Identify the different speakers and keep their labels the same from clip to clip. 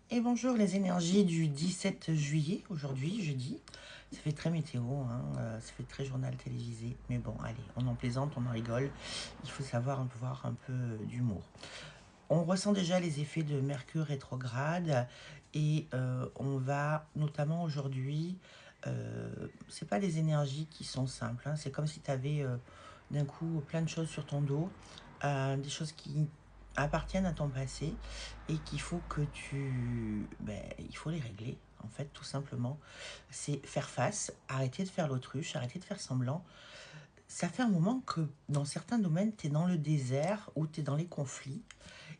Speaker 1: Et bonjour les énergies du 17 juillet, aujourd'hui, jeudi. Ça fait très météo, hein, ça fait très journal télévisé. Mais bon, allez, on en plaisante, on en rigole. Il faut savoir avoir un peu d'humour. On ressent déjà les effets de Mercure rétrograde et on va notamment aujourd'hui, c'est pas des énergies qui sont simples, hein, c'est comme si tu avais d'un coup plein de choses sur ton dos, des choses qui appartiennent à ton passé et qu'il faut que il faut les régler en fait tout simplement. C'est faire face, arrêter de faire l'autruche, arrêter de faire semblant. Ça fait un moment que dans certains domaines, tu es dans le désert ou tu es dans les conflits.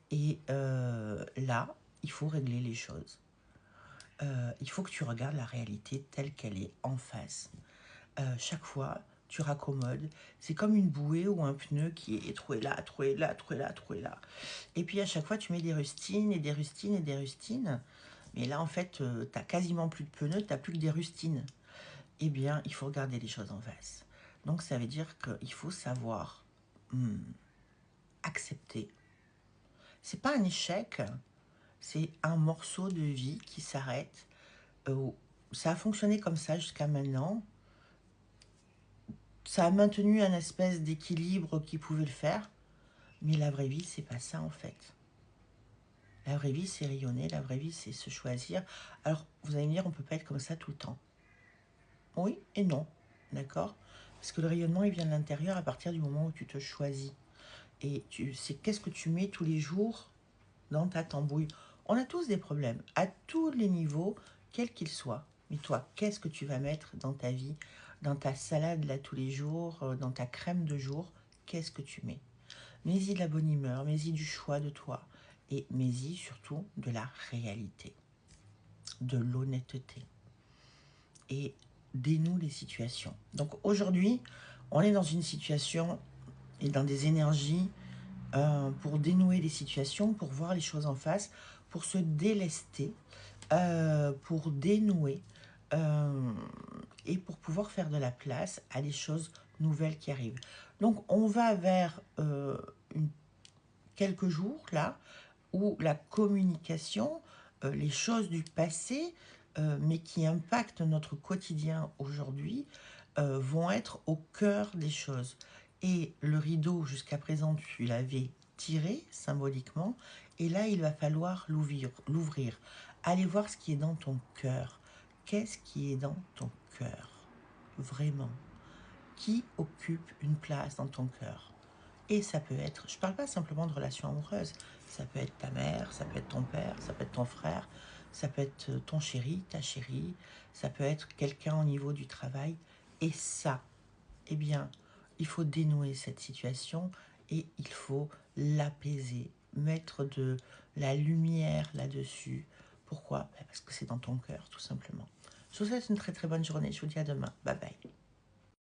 Speaker 1: Et là, il faut régler les choses. Il faut que tu regardes la réalité telle qu'elle est en face. Chaque fois, tu raccommodes. C'est comme une bouée ou un pneu qui est troué là, troué là, troué là, troué là. Et puis à chaque fois, tu mets des rustines et des rustines et des rustines. Mais là, en fait, tu n'as quasiment plus de pneus, tu n'as plus que des rustines. Eh bien, il faut regarder les choses en face. Donc, ça veut dire qu'il faut savoir accepter. C'est pas un échec, c'est un morceau de vie qui s'arrête. Ça a fonctionné comme ça jusqu'à maintenant. Ça a maintenu un espèce d'équilibre qui pouvait le faire. Mais la vraie vie, c'est pas ça en fait. La vraie vie, c'est rayonner. La vraie vie, c'est se choisir. Alors, vous allez me dire, on peut pas être comme ça tout le temps. Oui et non. D'accord. Parce que le rayonnement, il vient de l'intérieur à partir du moment où tu te choisis. Et c'est qu'est-ce que tu mets tous les jours dans ta tambouille. On a tous des problèmes, à tous les niveaux, quels qu'ils soient. Mais toi, qu'est-ce que tu vas mettre dans ta vie, dans ta salade là tous les jours, dans ta crème de jour? Qu'est-ce que tu mets? Mets-y de la bonne humeur, mets-y du choix de toi. Et mets-y surtout de la réalité, de l'honnêteté. Et dénoue les situations. Donc aujourd'hui, on est dans une situation et dans des énergies pour dénouer les situations, pour voir les choses en face, pour se délester, pour dénouer et pour pouvoir faire de la place à des choses nouvelles qui arrivent. Donc on va vers quelques jours là où la communication, les choses du passé, mais qui impactent notre quotidien aujourd'hui, vont être au cœur des choses. Et le rideau, jusqu'à présent, tu l'avais tiré symboliquement, et là, il va falloir l'ouvrir. Allez voir ce qui est dans ton cœur. Qu'est-ce qui est dans ton cœur? Vraiment. Qui occupe une place dans ton cœur? Et ça peut être, je ne parle pas simplement de relations amoureuses, ça peut être ta mère, ça peut être ton père, ça peut être ton frère, ça peut être ton chéri, ta chérie, ça peut être quelqu'un au niveau du travail. Et ça, eh bien, il faut dénouer cette situation et il faut l'apaiser, mettre de la lumière là-dessus. Pourquoi? Parce que c'est dans ton cœur, tout simplement. Je vous souhaite une très très bonne journée. Je vous dis à demain. Bye bye.